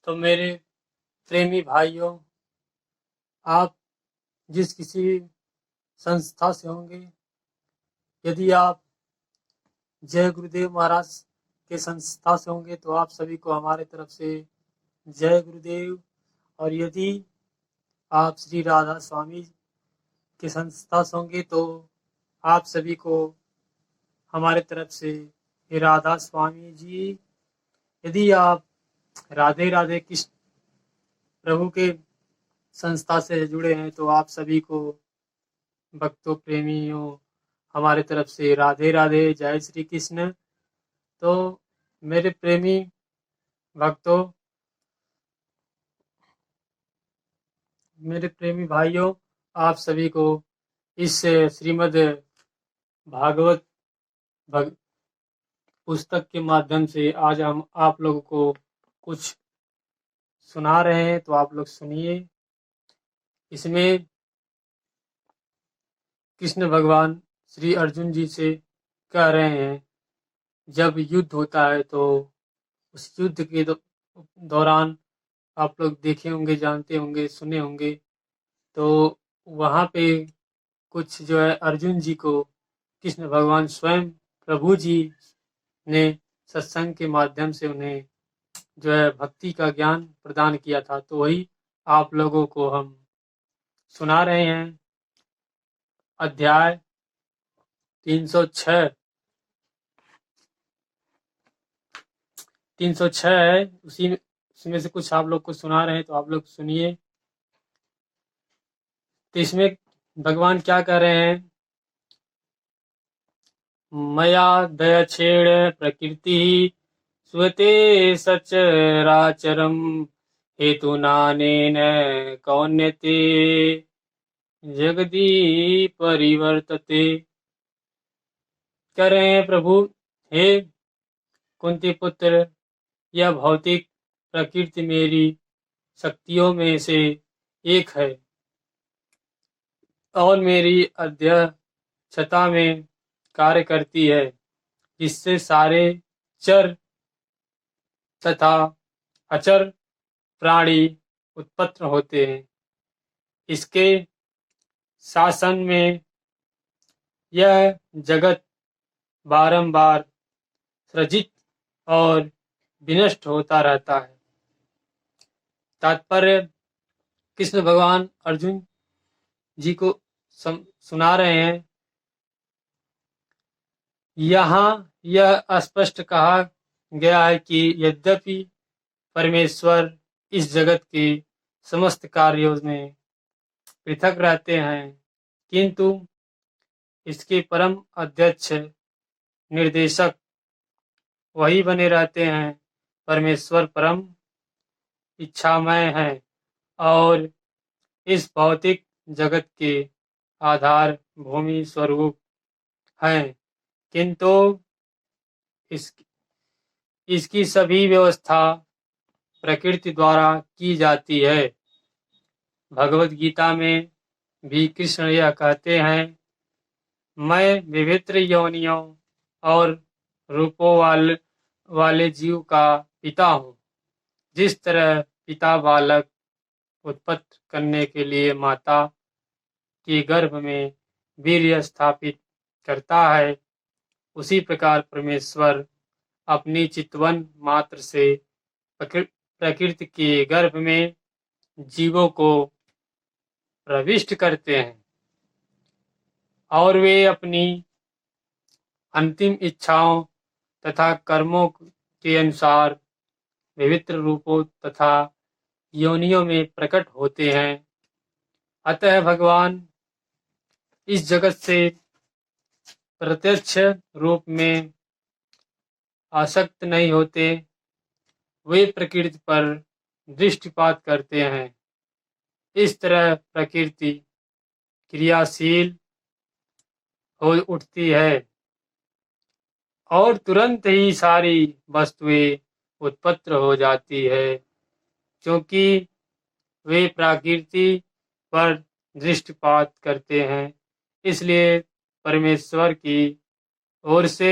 तो मेरे प्रेमी भाइयों, आप जिस किसी संस्था से होंगे, यदि आप जय गुरुदेव महाराज के संस्था से होंगे तो आप सभी को हमारे तरफ से जय गुरुदेव। और यदि आप श्री राधा स्वामी के संस्था से होंगे तो आप सभी को हमारे तरफ से हे राधा स्वामी जी। यदि आप राधे राधे कृष्ण प्रभु के संस्था से जुड़े हैं तो आप सभी को भक्तों प्रेमियों हमारे तरफ से राधे राधे, जय श्री कृष्ण। तो मेरे प्रेमी भक्तों, मेरे प्रेमी भाइयों, आप सभी को इस श्रीमद् भागवत पुस्तक के माध्यम से आज हम आप लोगों को कुछ सुना रहे हैं, तो आप लोग सुनिए। इसमें कृष्ण भगवान श्री अर्जुन जी से कह रहे हैं, जब युद्ध होता है तो उस युद्ध के दौरान आप लोग देखे होंगे, जानते होंगे, सुने होंगे, तो वहाँ पे कुछ जो है अर्जुन जी को कृष्ण भगवान स्वयं प्रभु जी ने सत्संग के माध्यम से उन्हें जो है भक्ति का ज्ञान प्रदान किया था। तो वही आप लोगों को हम सुना रहे हैं। अध्याय 306 है, उसमें से कुछ आप लोग को सुना रहे हैं, तो आप लोग सुनिए। तो इसमें भगवान क्या कह रहे हैं, मया दयछेड़ प्रकृति स्वते सचराचरम हेतु नानेन कौन्यते जगदी परिवर्तते। कह रहे हैं प्रभु, हे कुंती पुत्र, यह भौतिक प्रकृति मेरी शक्तियों में से एक है और मेरी अध्यक्षता में कार्य करती है, जिससे सारे चर तथा अचर प्राणी उत्पन्न होते हैं। इसके शासन में यह जगत बारंबार सृजित और विनष्ट होता रहता है। तात्पर्य, कृष्ण भगवान अर्जुन जी को सुना रहे हैं, यहाँ यह स्पष्ट कहा गया है कि यद्यपि परमेश्वर इस जगत के समस्त कार्यों में पृथक रहते हैं, किंतु इसके परम अध्यक्ष निर्देशक वही बने रहते हैं। परमेश्वर परम इच्छामय है और इस भौतिक जगत के आधार भूमि स्वरूप हैं, किंतु इसकी सभी व्यवस्था प्रकृति द्वारा की जाती है। भगवत गीता में भी कृष्ण यह कहते हैं, मैं विभिन्न योनियों और रूपों वाले जीव का पिता हूँ। जिस तरह पिता बालक उत्पन्न करने के लिए माता के गर्भ में वीर्य स्थापित करता है, उसी प्रकार परमेश्वर अपनी चितवन मात्र से प्रकृति के गर्भ में जीवों को प्रविष्ट करते हैं और वे अपनी अंतिम इच्छाओं तथा कर्मों के अनुसार विभिन्न रूपों तथा योनियों में प्रकट होते हैं। अतः भगवान इस जगत से प्रत्यक्ष रूप में आसक्त नहीं होते, वे प्रकृति पर दृष्टिपात करते हैं। इस तरह प्रकृति क्रियाशील हो उठती है और तुरंत ही सारी वस्तुएं उत्पन्न हो जाती है, क्योंकि वे प्रकृति पर दृष्टिपात करते हैं। इसलिए परमेश्वर की ओर से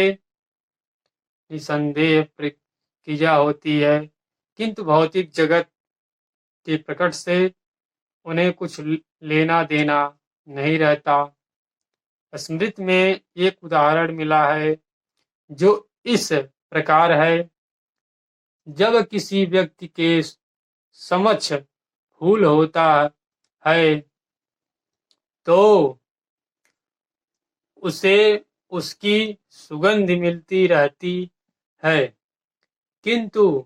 निसंदेह प्रक्रिया होती है किंतु भौतिक जगत के प्रकट से उन्हें कुछ लेना देना नहीं रहता। स्मृति में एक उदाहरण मिला है जो इस प्रकार है। जब किसी व्यक्ति के समक्ष फूल होता है तो उसे उसकी सुगंध मिलती रहती है, किंतु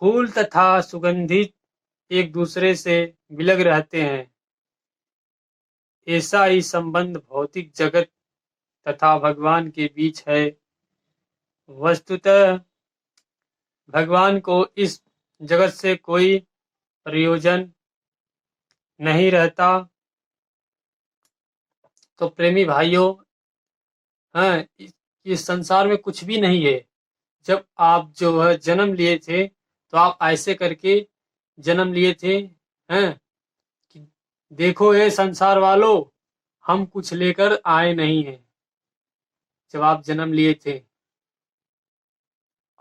फूल तथा सुगंधित एक दूसरे से विलग रहते हैं। ऐसा ही संबंध भौतिक जगत तथा भगवान के बीच है। वस्तुतः भगवान को इस जगत से कोई प्रयोजन नहीं रहता। तो प्रेमी भाइयों, हाँ, इस संसार में कुछ भी नहीं है। जब आप जो है जन्म लिए थे तो आप ऐसे करके जन्म लिए थे, हैं कि देखो ये संसार वालों, हम कुछ लेकर आए नहीं हैं। जब आप जन्म लिए थे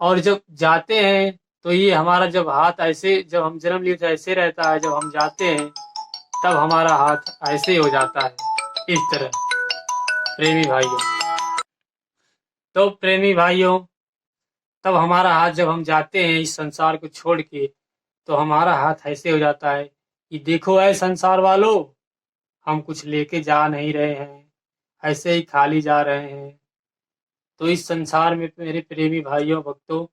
और जब जाते हैं तो ये हमारा जब हाथ ऐसे, जब हम जन्म लिए थे ऐसे रहता है, जब हम जाते हैं तब हमारा हाथ ऐसे हो जाता है, इस तरह। प्रेमी भाइयों, तो प्रेमी भाइयों, तब हमारा हाथ जब हम जाते हैं इस संसार को छोड़ के तो हमारा हाथ ऐसे हो जाता है कि देखो ऐ संसार वालों, हम कुछ लेके जा नहीं रहे हैं, ऐसे ही खाली जा रहे हैं। तो इस संसार में मेरे प्रेमी भाइयों भक्तों,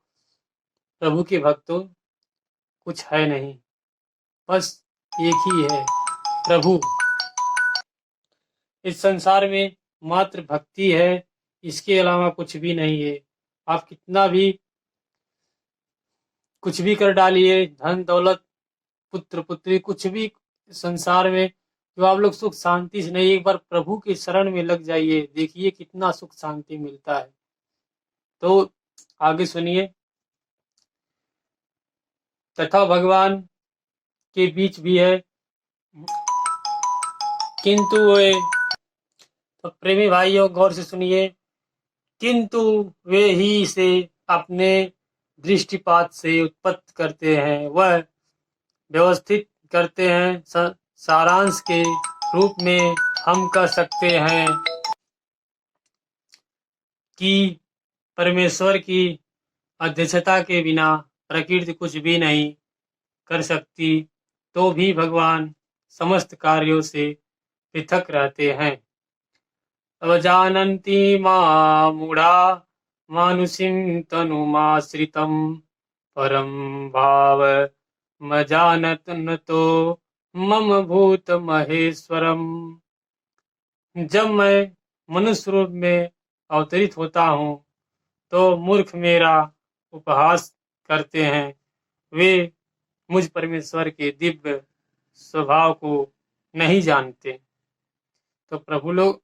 प्रभु के भक्तों, कुछ है नहीं, बस एक ही है, प्रभु। इस संसार में मात्र भक्ति है, इसके अलावा कुछ भी नहीं है। आप कितना भी कुछ भी कर डालिए, धन दौलत पुत्र पुत्री कुछ भी संसार में, जो आप लोग सुख शांति से नहीं, एक बार प्रभु की शरण में लग जाइए, देखिए कितना सुख शांति मिलता है। तो आगे सुनिए। तथा भगवान के बीच भी है, किंतु वे, तो प्रेमी भाइयों गौर से सुनिए, किंतु वे ही से अपने दृष्टिपात से उत्पत्त करते हैं, वह व्यवस्थित करते हैं। सारांश के रूप में हम कह सकते हैं कि परमेश्वर की अध्यक्षता के बिना प्रकृति कुछ भी नहीं कर सकती, तो भी भगवान समस्त कार्यों से पृथक रहते हैं। अवजानन्ति मूढ़ा मानुषीं तनुमाश्रितं परं भावमजानतो मम भूत महेश्वरम। जब मैं मनुष्य रूप में अवतरित होता हूँ तो मूर्ख मेरा उपहास करते हैं। वे मुझ परमेश्वर के दिव्य स्वभाव को नहीं जानते। तो प्रभु लोग,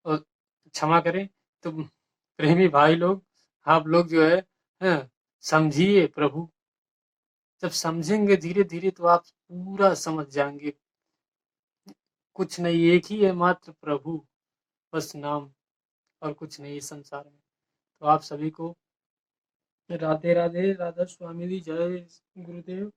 क्षमा करें, तो प्रेमी भाई लोग, आप लोग जो है, समझिए प्रभु। जब समझेंगे धीरे धीरे तो आप पूरा समझ जाएंगे। कुछ नहीं, एक ही है मात्र प्रभु, बस नाम, और कुछ नहीं इस संसार में। तो आप सभी को राधे राधे, राधा स्वामी जी, जय गुरुदेव।